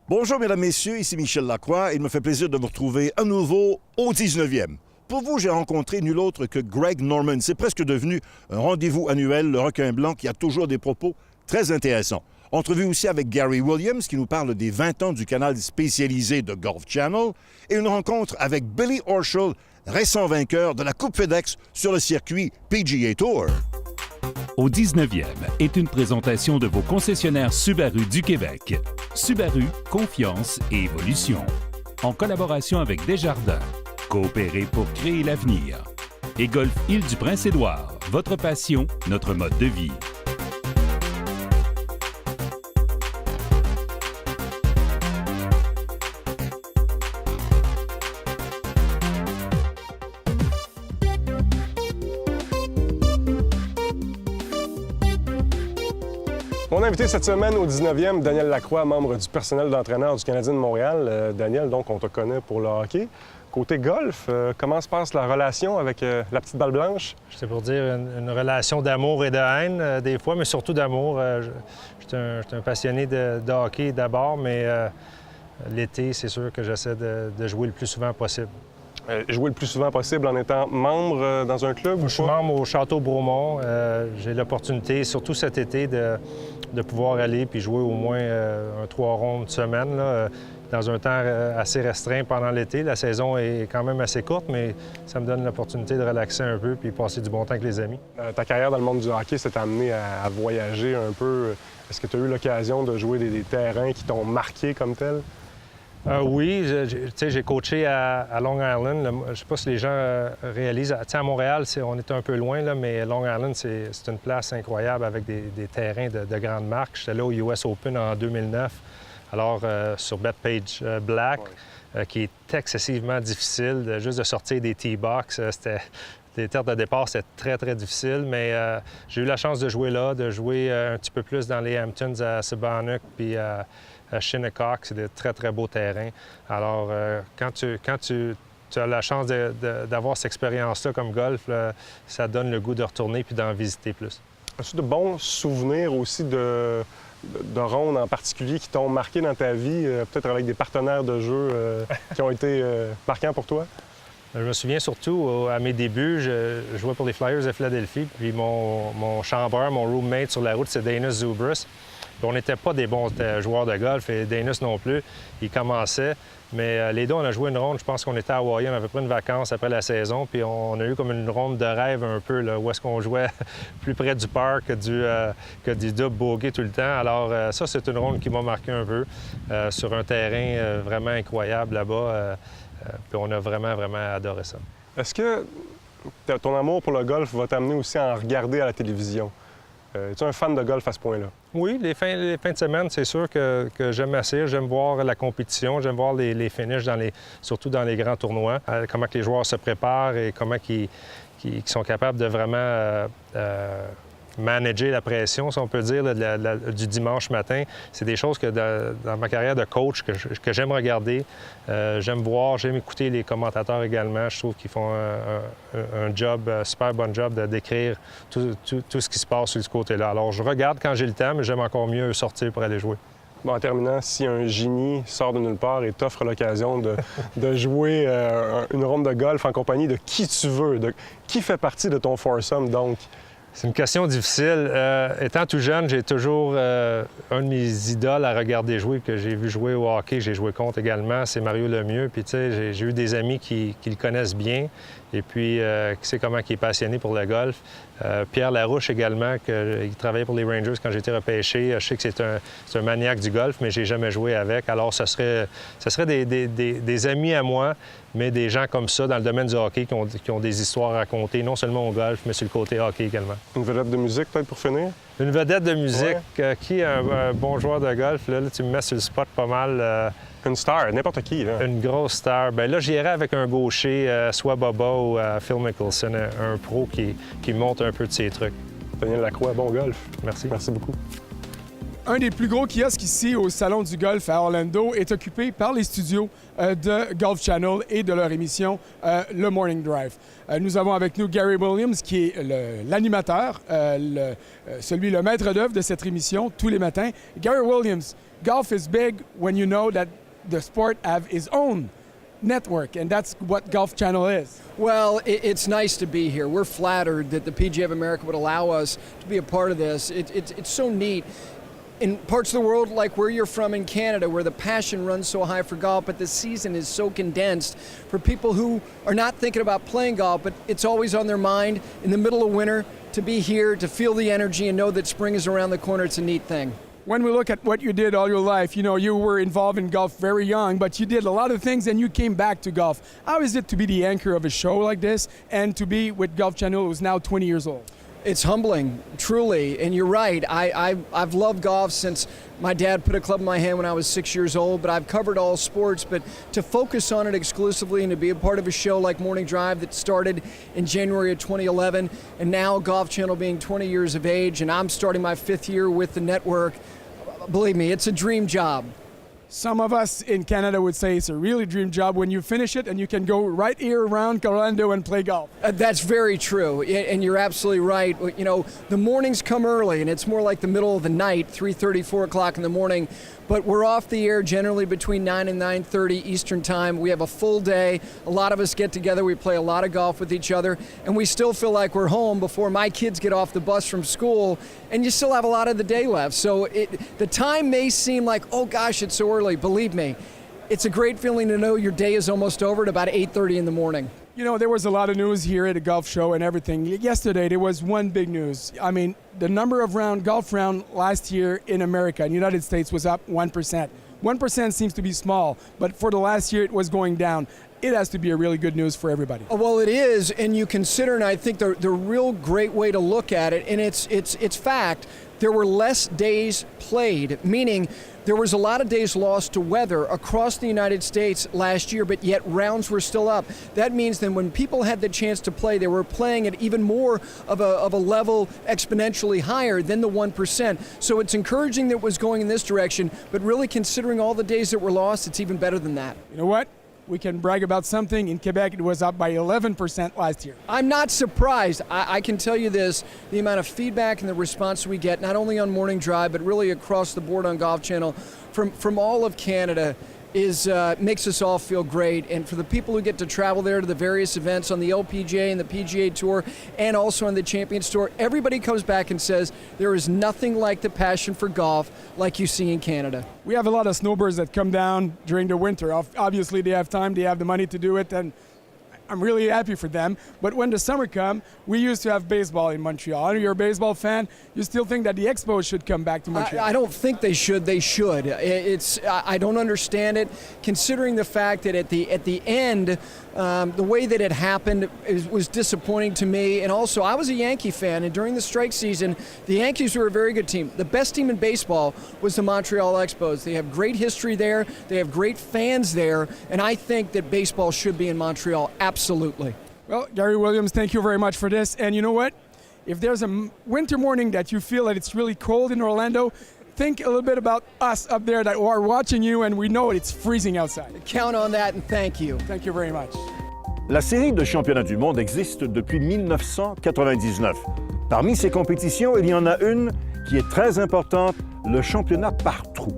Bonjour, mesdames, messieurs, ici Michel Lacroix. Il me fait plaisir de vous retrouver à nouveau au 19e. Pour vous, j'ai rencontré nul autre que Greg Norman. C'est presque devenu un rendez-vous annuel, le requin blanc, qui a toujours des propos très intéressants. Entrevue aussi avec Gary Williams, qui nous parle des 20 ans du canal spécialisé de Golf Channel. Et une rencontre avec Billy Horschel, récent vainqueur de la Coupe FedEx sur le circuit PGA Tour. Au 19e est une présentation de vos concessionnaires Subaru du Québec. Subaru, confiance et évolution. En collaboration avec Desjardins. Coopérer pour créer l'avenir. Et Golf Île-du-Prince-Édouard. Votre passion, notre mode de vie. Mon invité cette semaine au 19e, Daniel Lacroix, membre du personnel d'entraîneur du Canadien de Montréal. Daniel, donc, on te connaît pour le hockey. Côté golf, comment se passe la relation avec la petite balle blanche? C'est pour dire une relation d'amour et de haine, des fois, mais surtout d'amour. Je suis un passionné de hockey d'abord, mais l'été, c'est sûr que j'essaie de jouer le plus souvent possible. Jouer le plus souvent possible en étant membre dans un club? Je suis membre au Château Bromont. J'ai l'opportunité, surtout cet été, de pouvoir aller puis jouer au moins un 3 rondes semaine, là, dans un temps assez restreint pendant l'été. La saison est quand même assez courte, mais ça me donne l'opportunité de relaxer un peu puis passer du bon temps avec les amis. Ta carrière dans le monde du hockey s'est amenée à voyager un peu. Est-ce que tu as eu l'occasion de jouer des terrains qui t'ont marqué comme tel? Oui, j'ai coaché à Long Island. Je ne sais pas si les gens réalisent. À Montréal, on est un peu loin, là, mais Long Island, c'est une place incroyable avec des terrains de grande marque. J'étais là au US Open en 2009, alors sur Bethpage Black, qui est excessivement difficile. Juste de sortir des tee-box, les terres de départ, c'était très, très difficile, mais j'ai eu la chance de jouer là, de jouer un petit peu plus dans les Hamptons à Sebanuk, puis à Shinnecock. C'est des très, très beaux terrains. Alors, quand tu as la chance d'avoir cette expérience-là comme golf, là, ça donne le goût de retourner puis d'en visiter plus. As-tu de bons souvenirs aussi de rondes en particulier qui t'ont marqué dans ta vie, peut-être avec des partenaires de jeu qui ont été marquants pour toi? Je me souviens surtout, à mes débuts, je jouais pour les Flyers de Philadelphie, puis mon chambreur, mon roommate sur la route, c'est Danis Zubrus. Puis on n'était pas des bons joueurs de golf, et Danis non plus. Il commençait, mais les deux, on a joué une ronde, je pense qu'on était à Hawaii, on avait pris une vacance après la saison, puis on a eu comme une ronde de rêve un peu, là, où est-ce qu'on jouait plus près du parc que du double bogey tout le temps. Alors ça, c'est une ronde qui m'a marqué un peu, sur un terrain vraiment incroyable là-bas. Puis on a vraiment, vraiment adoré ça. Est-ce que ton amour pour le golf va t'amener aussi à en regarder à la télévision? Es-tu un fan de golf à ce point-là? Oui, les fins de semaine, c'est sûr que j'aime assez. J'aime voir la compétition, j'aime voir les finishes, surtout dans les grands tournois, comment que les joueurs se préparent et comment ils sont capables de vraiment manager la pression, si on peut dire, là, du dimanche matin. C'est des choses que dans ma carrière de coach que j'aime regarder. J'aime voir, j'aime écouter les commentateurs également. Je trouve qu'ils font un super bon job de décrire tout ce qui se passe sur ce côté-là. Alors, je regarde quand j'ai le temps, mais j'aime encore mieux sortir pour aller jouer. Bon, en terminant, si un génie sort de nulle part et t'offre l'occasion de jouer une ronde de golf en compagnie de qui tu veux, qui fait partie de ton foursome, donc? C'est une question difficile. Étant tout jeune, j'ai toujours un de mes idoles à regarder jouer, que j'ai vu jouer au hockey, j'ai joué contre également, c'est Mario Lemieux. Puis, tu sais, j'ai eu des amis qui le connaissent bien et puis qui sait comment il est passionné pour le golf. Pierre Larouche également, il travaillait pour les Rangers quand j'étais repêché. Je sais que c'est un maniaque du golf, mais j'ai jamais joué avec. Alors, ce serait des amis à moi, mais des gens comme ça dans le domaine du hockey qui ont des histoires à raconter, non seulement au golf, mais sur le côté hockey également. Une vedette de musique, peut-être, pour finir? Une vedette de musique. Ouais. Qui est un bon joueur de golf? Là, tu me mets sur le spot pas mal. Une star, n'importe qui, là. Une grosse star. Bien là, j'irais avec un gaucher, soit Bubba ou Phil Mickelson, un pro qui monte un peu de ses trucs. Daniel Lacroix, bon golf. Merci. Merci beaucoup. Un des plus gros kiosques ici au Salon du Golf à Orlando est occupé par les studios de Golf Channel et de leur émission Le Morning Drive. Nous avons avec nous Gary Williams, qui est l'animateur, le maître d'œuvre de cette émission tous les matins. Gary Williams, golf is big when you know that the sport have its own network, and that's what Golf Channel is. Well, it's nice to be here. We're flattered that the PGA of America would allow us to be a part of this. It's so neat. In parts of the world like where you're from in Canada, where the passion runs so high for golf, but the season is so condensed for people who are not thinking about playing golf, but it's always on their mind in the middle of winter to be here, to feel the energy and know that spring is around the corner. It's a neat thing. When we look at what you did all your life, you know, you were involved in golf very young, but you did a lot of things and you came back to golf. How is it to be the anchor of a show like this and to be with Golf Channel, who's now 20 years old? It's humbling, truly, and you're right. I've loved golf since my dad put a club in my hand when I was 6 years old, but I've covered all sports. But to focus on it exclusively and to be a part of a show like Morning Drive that started in January of 2011, and now Golf Channel being 20 years of age, and I'm starting my 5th year with the network, believe me, it's a dream job. Some of us in Canada would say it's a really dream job when you finish it and you can go right here around Orlando and play golf. That's very true, and you're absolutely right. You know, the mornings come early, and it's more like the middle of the night, 3:30, 4 o'clock in the morning. But we're off the air generally between 9 and 9:30 Eastern Time. We have a full day. A lot of us get together. We play a lot of golf with each other, and we still feel like we're home before my kids get off the bus from school, and you still have a lot of the day left. So the time may seem like, oh gosh, it's so early. Believe me, it's a great feeling to know your day is almost over at about 8:30 in the morning. You know, there was a lot of news here at the golf show and everything. Yesterday, there was one big news. I mean, the number of golf round last year in America, in the United States, was up 1%. 1% seems to be small, but for the last year, it was going down. It has to be a really good news for everybody. Well, it is, and you consider, and I think the real great way to look at it, and it's fact, there were less days played, meaning there was a lot of days lost to weather across the United States last year, but yet rounds were still up. That means then when people had the chance to play, they were playing at even more of a level exponentially higher than the 1%. So it's encouraging that it was going in this direction, but really considering all the days that were lost, it's even better than that. You know what? We can brag about something. In Quebec, it was up by 11% last year. I'm not surprised. I can tell you this, the amount of feedback and the response we get, not only on Morning Drive, but really across the board on Golf Channel, from all of Canada, makes us all feel great. And for the people who get to travel there to the various events on the LPGA and the PGA Tour and also on the Champions Tour, everybody comes back and says there is nothing like the passion for golf like you see in Canada. We have a lot of snowbirds that come down during the winter. Obviously, they have time, they have the money to do it, and I'm really happy for them. But when the summer comes, we used to have baseball in Montreal. You're a baseball fan. You still think that the Expos should come back to Montreal? I don't think they should. They should. I don't understand it, considering the fact that at the end, the way that it happened was disappointing to me. And also, I was a Yankee fan, and during the strike season, the Yankees were a very good team. The best team in baseball was the Montreal Expos. They have great history there. They have great fans there, and I think that baseball should be in Montreal. Absolutely. Well, Gary Williams, thank you very much for this. And you know what? If there's a winter morning that you feel that it's really cold in Orlando, think a little bit about us up there that are watching you, and we know it's freezing outside. Count on that, and thank you. Thank you very much. La série de championnats du monde existe depuis 1999. Parmi ces compétitions, il y en a une qui est très importante, le championnat par trou.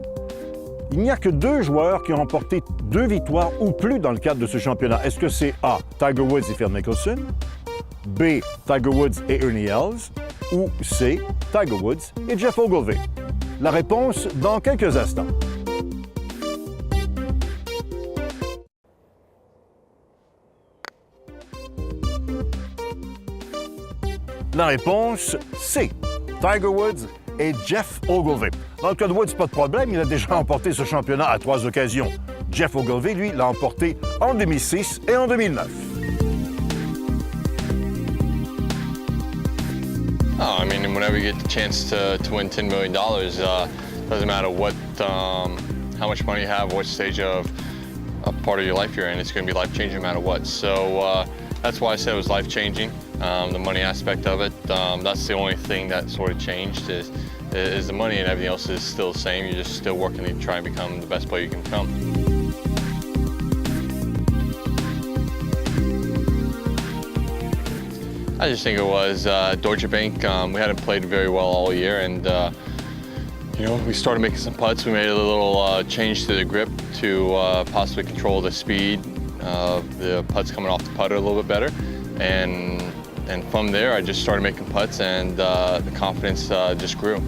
Il n'y a que 2 joueurs qui ont remporté 2 victoires ou plus dans le cadre de ce championnat. Est-ce que c'est A, Tiger Woods et Phil Mickelson, B, Tiger Woods et Ernie Els, ou C, Tiger Woods et Jeff Ogilvy? La réponse dans quelques instants. La réponse C, Tiger Woods et Jeff Ogilvy. Dans le cas de Woods, pas de problème, il a déjà remporté ce championnat à 3 occasions. Jeff Ogilvy, lui, l'a emporté en 2006 et en 2009. Oh, I mean, whenever you get the chance to win $10 million, doesn't matter what, how much money you have, what stage of a part of your life you're in, it's going to be life-changing no matter what. So that's why I said it was life-changing, the money aspect of it. That's the only thing that sort of changed is the money, and everything else is still the same. You're just still working to try and become the best player you can become. I just think it was Deutsche Bank. We hadn't played very well all year, and You know, we started making some putts. We made a little change to the grip to possibly control the speed of the putts coming off the putter a little bit better. And from there, I just started making putts, and the confidence just grew.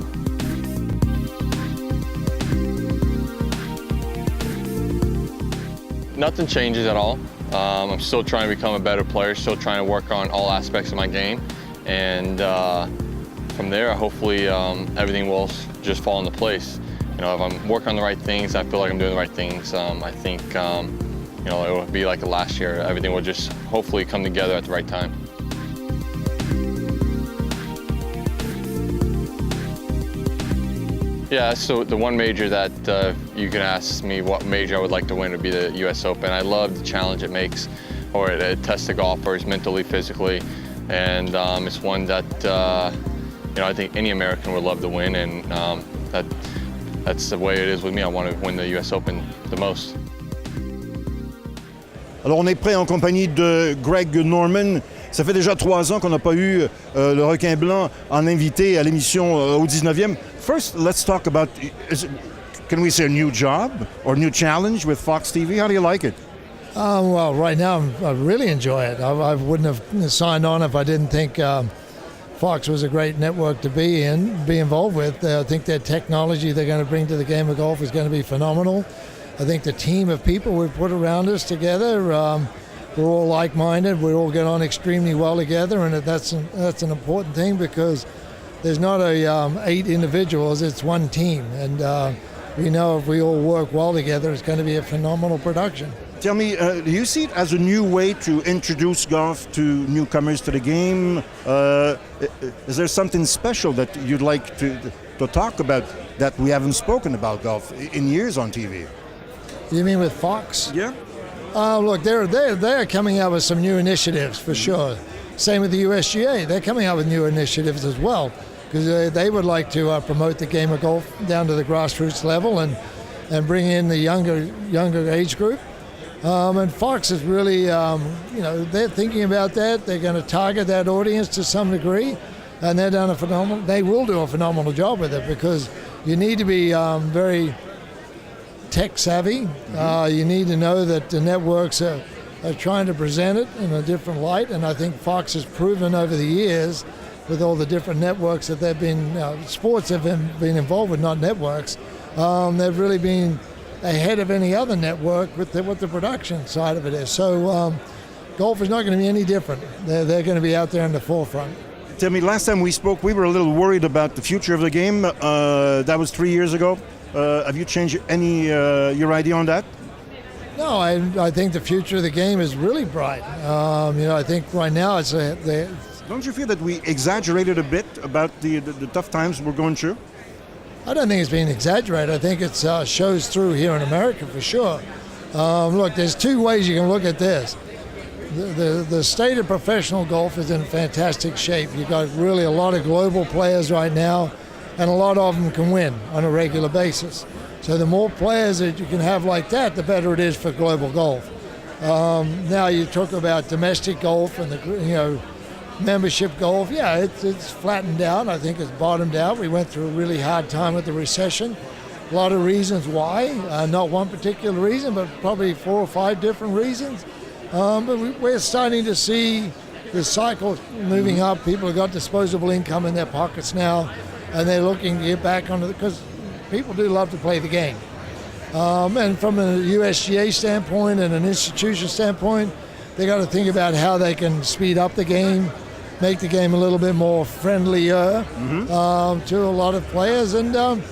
Nothing changes at all. I'm still trying to become a better player, still trying to work on all aspects of my game. And from there, hopefully everything will just fall into place. You know, if I'm working on the right things, I feel like I'm doing the right things. I think, you know, it will be like the last year. Everything will just hopefully come together at the right time. Yeah, so the one major that you can ask me what major I would like to win would be the U.S. Open. I love the challenge it makes, or it tests the golfers mentally, physically, and it's one that you know, I think any American would love to win, and that's the way it is with me. I want to win the U.S. Open the most. Alors, on est prêt en compagnie de Greg Norman. Ça fait déjà 3 ans qu'on n'a pas eu le requin blanc en invité à l'émission au 19e. First, let's talk about, can we say a new job or new challenge with Fox TV? How do you like it? Well, right now I really enjoy it. I wouldn't have signed on if I didn't think Fox was a great network to be involved with. I think their technology they're going to bring to the game of golf is going to be phenomenal. I think the team of people we've put around us together, we're all like-minded. We all get on extremely well together, and that's an important thing because there's not 8 individuals, it's one team. And we know if we all work well together, it's going to be a phenomenal production. Tell me, do you see it as a new way to introduce golf to newcomers to the game? Is there something special that you'd like to talk about that we haven't spoken about golf in years on TV? You mean with Fox? Yeah. Look, they're coming out with some new initiatives for sure. Same with the USGA. They're coming out with new initiatives as well because they would like to promote the game of golf down to the grassroots level and bring in the younger age group. And Fox is really, you know, they're thinking about that. They're going to target that audience to some degree, and they will do a phenomenal job with it because you need to be very tech savvy. You need to know that the networks are trying to present it in a different light, and I think Fox has proven over the years with all the different networks that they've been, sports have been involved with, not networks. They've really been ahead of any other network with the production side of it is. So golf is not going to be any different. They're going to be out there in the forefront. Tell me, last time we spoke, we were a little worried about the future of the game. That was 3 years ago. Have you changed any your idea on that? No, I think the future of the game is really bright. You know, I think right now it's Don't you feel that we exaggerated a bit about the tough times we're going through? I don't think it's being exaggerated. I think it shows through here in America for sure. Look, there's 2 ways you can look at this. The state of professional golf is in fantastic shape. You've got really a lot of global players right now, and a lot of them can win on a regular basis. So the more players that you can have like that, the better it is for global golf. Now you talk about domestic golf and membership golf. Yeah, it's flattened out. I think it's bottomed out. We went through a really hard time with the recession. A lot of reasons why, not one particular reason, but probably 4 or 5 different reasons. But we're starting to see the cycle moving up. People have got disposable income in their pockets now, and they're looking to get back onto because people do love to play the game. And from a USGA standpoint and an institution standpoint, they got to think about how they can speed up the game, make the game a little bit more friendlier to a lot of players, and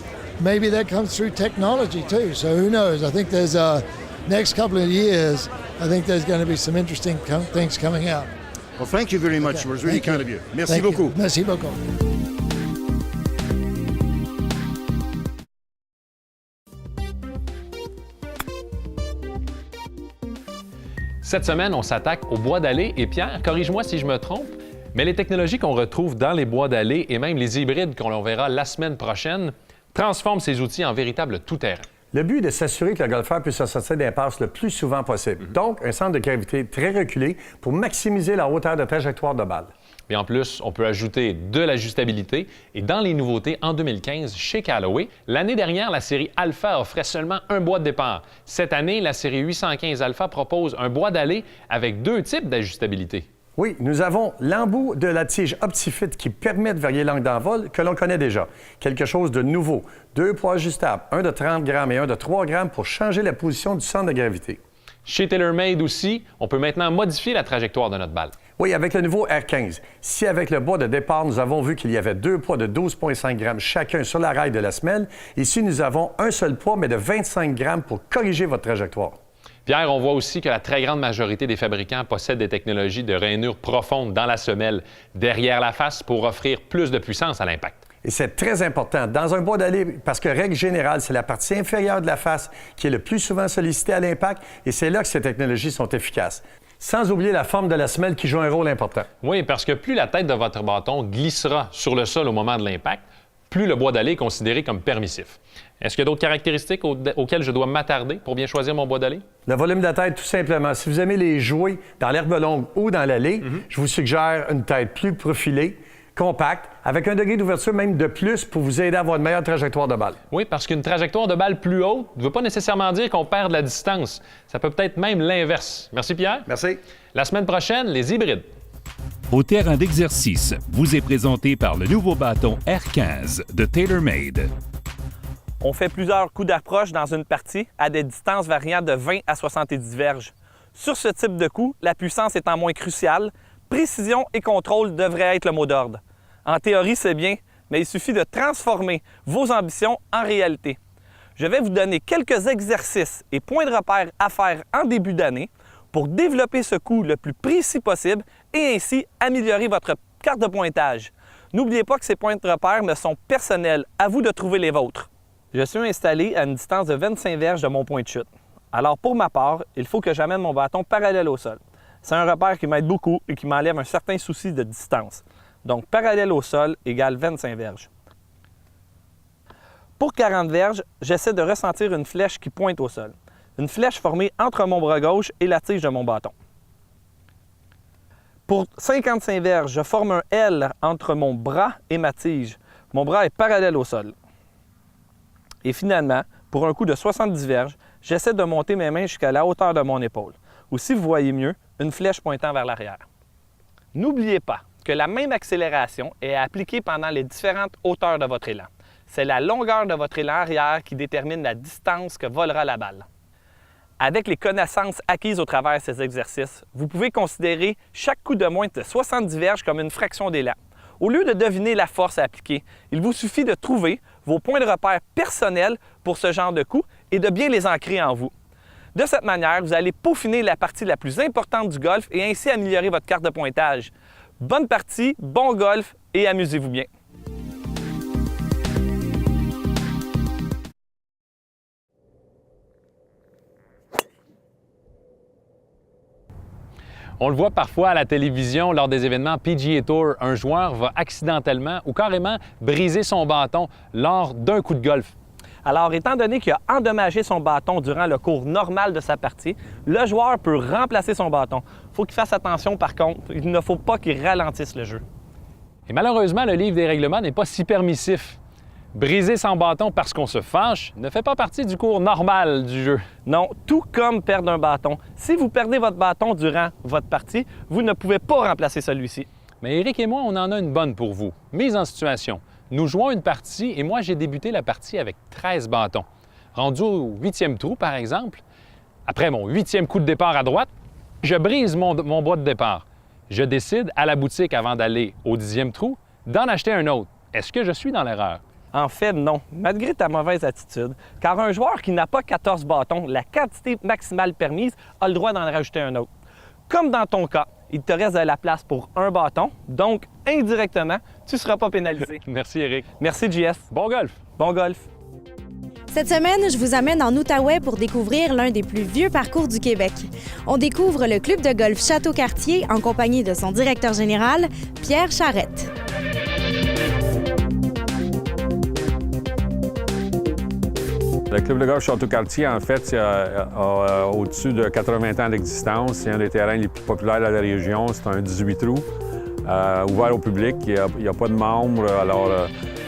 maybe that comes through technology too. So who knows? I think there's next couple of years, I think there's going to be some interesting things coming out. Well, thank you very much. Okay. It was really kind of you. Merci Thank you. beaucoup. Merci beaucoup. Cette semaine, on s'attaque aux bois d'allée. Et Pierre, corrige-moi si je me trompe, mais les technologies qu'on retrouve dans les bois d'allée et même les hybrides qu'on verra la semaine prochaine transforment ces outils en véritable tout-terrain. Le but est de s'assurer que le golfeur puisse se sortir d'impasse le plus souvent possible. Donc, un centre de gravité très reculé pour maximiser la hauteur de trajectoire de balle. Et en plus, on peut ajouter de l'ajustabilité. Et dans les nouveautés, en 2015, chez Callaway, l'année dernière, la série Alpha offrait seulement un bois de départ. Cette année, la série 815 Alpha propose un bois d'aller avec 2 types d'ajustabilité. Oui, nous avons l'embout de la tige OptiFit qui permet de varier l'angle d'envol que l'on connaît déjà. Quelque chose de nouveau. 2 poids ajustables, un de 30 grammes et un de 3 grammes pour changer la position du centre de gravité. Chez TaylorMade aussi, on peut maintenant modifier la trajectoire de notre balle. Oui, avec le nouveau R15. Si avec le bois de départ, nous avons vu qu'il y avait 2 poids de 12,5 grammes chacun sur la raille de la semelle, ici, nous avons un seul poids, mais de 25 grammes pour corriger votre trajectoire. Pierre, on voit aussi que la très grande majorité des fabricants possèdent des technologies de rainure profonde dans la semelle, derrière la face, pour offrir plus de puissance à l'impact. Et c'est très important dans un bois d'aller parce que, règle générale, c'est la partie inférieure de la face qui est le plus souvent sollicitée à l'impact et c'est là que ces technologies sont efficaces. Sans oublier la forme de la semelle qui joue un rôle important. Oui, parce que plus la tête de votre bâton glissera sur le sol au moment de l'impact, plus le bois d'aller est considéré comme permissif. Est-ce qu'il y a d'autres caractéristiques auxquelles je dois m'attarder pour bien choisir mon bois d'aller? Le volume de la tête, tout simplement. Si vous aimez les jouer dans l'herbe longue ou dans l'allée, je vous suggère une tête plus profilée, compacte, avec un degré d'ouverture même de plus pour vous aider à avoir une meilleure trajectoire de balle. Oui, parce qu'une trajectoire de balle plus haute ne veut pas nécessairement dire qu'on perd de la distance. Ça peut peut-être même l'inverse. Merci, Pierre. Merci. La semaine prochaine, les hybrides. Au terrain d'exercice, vous est présenté par le nouveau bâton R15 de TaylorMade. On fait plusieurs coups d'approche dans une partie à des distances variant de 20 à 70 verges. Sur ce type de coup, la puissance étant moins cruciale, précision et contrôle devraient être le mot d'ordre. En théorie, c'est bien, mais il suffit de transformer vos ambitions en réalité. Je vais vous donner quelques exercices et points de repère à faire en début d'année pour développer ce coup le plus précis possible et ainsi améliorer votre carte de pointage. N'oubliez pas que ces points de repère me sont personnels. À vous de trouver les vôtres. Je suis installé à une distance de 25 verges de mon point de chute. Alors pour ma part, il faut que j'amène mon bâton parallèle au sol. C'est un repère qui m'aide beaucoup et qui m'enlève un certain souci de distance. Donc parallèle au sol égale 25 verges. Pour 40 verges, j'essaie de ressentir une flèche qui pointe au sol. Une flèche formée entre mon bras gauche et la tige de mon bâton. Pour 55 verges, je forme un L entre mon bras et ma tige. Mon bras est parallèle au sol. Et finalement, pour un coup de 70 verges, j'essaie de monter mes mains jusqu'à la hauteur de mon épaule. Ou si vous voyez mieux, une flèche pointant vers l'arrière. N'oubliez pas que la même accélération est appliquée pendant les différentes hauteurs de votre élan. C'est la longueur de votre élan arrière qui détermine la distance que volera la balle. Avec les connaissances acquises au travers de ces exercices, vous pouvez considérer chaque coup de moins de 70 verges comme une fraction d'élan. Au lieu de deviner la force à appliquer, il vous suffit de trouver vos points de repère personnels pour ce genre de coups et de bien les ancrer en vous. De cette manière, vous allez peaufiner la partie la plus importante du golf et ainsi améliorer votre carte de pointage. Bonne partie, bon golf et amusez-vous bien. On le voit parfois à la télévision lors des événements PGA Tour, un joueur va accidentellement ou carrément briser son bâton lors d'un coup de golf. Alors, étant donné qu'il a endommagé son bâton durant le cours normal de sa partie, le joueur peut remplacer son bâton. Il faut qu'il fasse attention par contre, il ne faut pas qu'il ralentisse le jeu. Et malheureusement, le livre des règlements n'est pas si permissif. Briser son bâton parce qu'on se fâche ne fait pas partie du cours normal du jeu. Non, tout comme perdre un bâton. Si vous perdez votre bâton durant votre partie, vous ne pouvez pas remplacer celui-ci. Mais Éric et moi, on en a une bonne pour vous. Mise en situation. Nous jouons une partie et moi, j'ai débuté la partie avec 13 bâtons. Rendu au 8e trou, par exemple, après mon 8e coup de départ à droite, je brise mon bois de départ. Je décide à la boutique avant d'aller au 10e trou d'en acheter un autre. Est-ce que je suis dans l'erreur? En fait, non, malgré ta mauvaise attitude, car un joueur qui n'a pas 14 bâtons, la quantité maximale permise, a le droit d'en rajouter un autre. Comme dans ton cas, il te reste de la place pour un bâton, donc indirectement, tu ne seras pas pénalisé. Merci, Éric. Merci, JS. Bon golf. Bon golf. Cette semaine, je vous amène en Outaouais pour découvrir l'un des plus vieux parcours du Québec. On découvre le club de golf Château-Cartier en compagnie de son directeur général, Pierre Charette. Le club de golf Château-Cartier, en fait, a au-dessus de 80 ans d'existence. C'est un des terrains les plus populaires de la région. C'est un 18 trous, ouvert au public. Il n'y a pas de membres, alors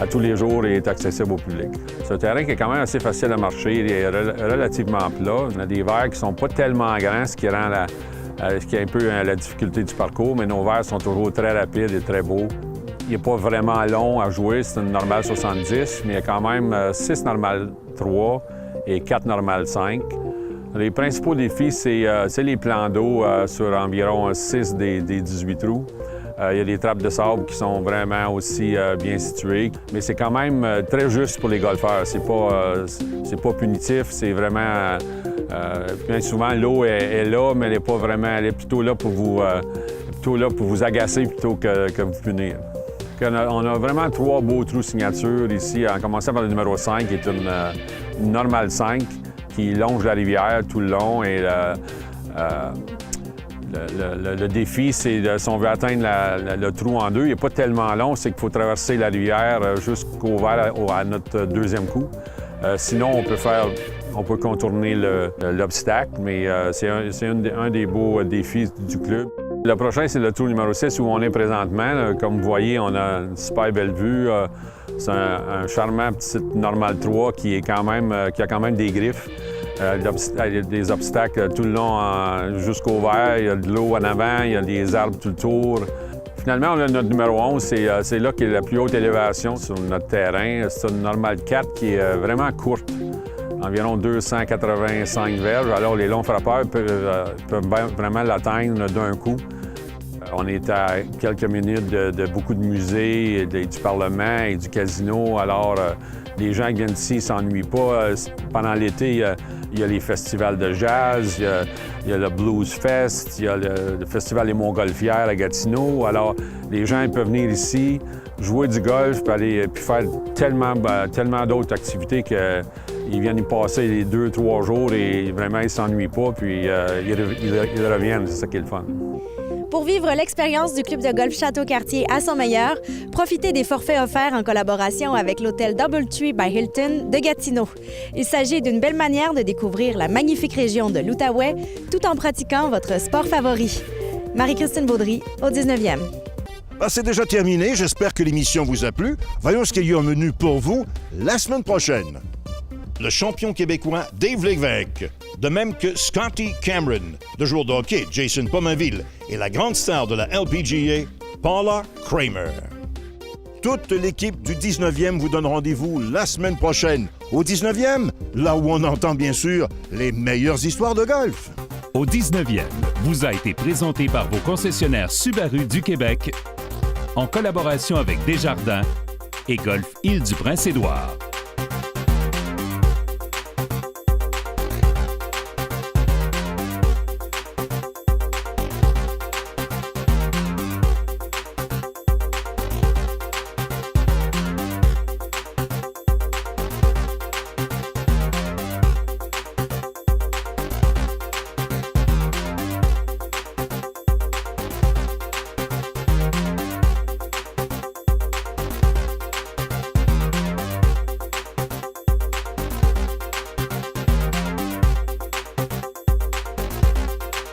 à tous les jours, il est accessible au public. C'est un terrain qui est quand même assez facile à marcher. Il est relativement plat. On a des verres qui ne sont pas tellement grands, ce qui rend ce qui est un peu la difficulté du parcours, mais nos verres sont toujours très rapides et très beaux. Il n'est pas vraiment long à jouer, c'est une normale 70, mais il y a quand même 6 normales 3 et 4 normales 5. Les principaux défis, c'est les plans d'eau sur environ 6 des 18 trous. Il y a des trappes de sable qui sont vraiment aussi bien situées, mais c'est quand même très juste pour les golfeurs. C'est pas punitif, c'est vraiment... bien souvent, l'eau est là, mais elle est pas vraiment... Elle est plutôt là pour vous agacer plutôt que vous punir. On a vraiment 3 beaux trous signature ici, en commençant par le numéro 5, qui est une normale 5, qui longe la rivière tout le long. Et le défi, c'est si on veut atteindre le trou en 2, il n'est pas tellement long, c'est qu'il faut traverser la rivière jusqu'au vers à notre deuxième coup. Sinon, on peut contourner l'obstacle, mais c'est un des beaux défis du club. Le prochain, c'est le trou numéro 6 où on est présentement. Comme vous voyez, on a une super belle vue. C'est un charmant petit normal 3 qui a quand même des griffes. Il y a des obstacles tout le long jusqu'au vert. Il y a de l'eau en avant, il y a des arbres tout le tour. Finalement, on a notre numéro 11. C'est là qu'est la plus haute élévation sur notre terrain. C'est une normale 4 qui est vraiment courte. Environ 285 verges. Alors, les longs frappeurs peuvent vraiment l'atteindre d'un coup. On est à quelques minutes de beaucoup de musées, du Parlement et du casino. Alors, les gens qui viennent ici ne s'ennuient pas. Pendant l'été, il y a les festivals de jazz, il y a le Blues Fest, il y a le Festival des Montgolfières à Gatineau. Alors, les gens ils peuvent venir ici, jouer du golf, puis faire tellement d'autres activités qu'ils viennent y passer les 2-3 jours et vraiment, ils ne s'ennuient pas, puis ils reviennent. C'est ça qui est le fun. Pour vivre l'expérience du club de golf Château-Cartier à son meilleur, profitez des forfaits offerts en collaboration avec l'hôtel Doubletree by Hilton de Gatineau. Il s'agit d'une belle manière de découvrir la magnifique région de l'Outaouais tout en pratiquant votre sport favori. Marie-Christine Baudry, au 19e. C'est déjà terminé. J'espère que l'émission vous a plu. Voyons ce qu'il y a au menu pour vous la semaine prochaine. Le champion québécois Dave Lévesque, de même que Scotty Cameron, le joueur de hockey Jason Pominville et la grande star de la LPGA, Paula Kramer. Toute l'équipe du 19e vous donne rendez-vous la semaine prochaine. Au 19e, là où on entend bien sûr les meilleures histoires de golf. Au 19e, vous a été présenté par vos concessionnaires Subaru du Québec en collaboration avec Desjardins et Golf Île-du-Prince-Édouard.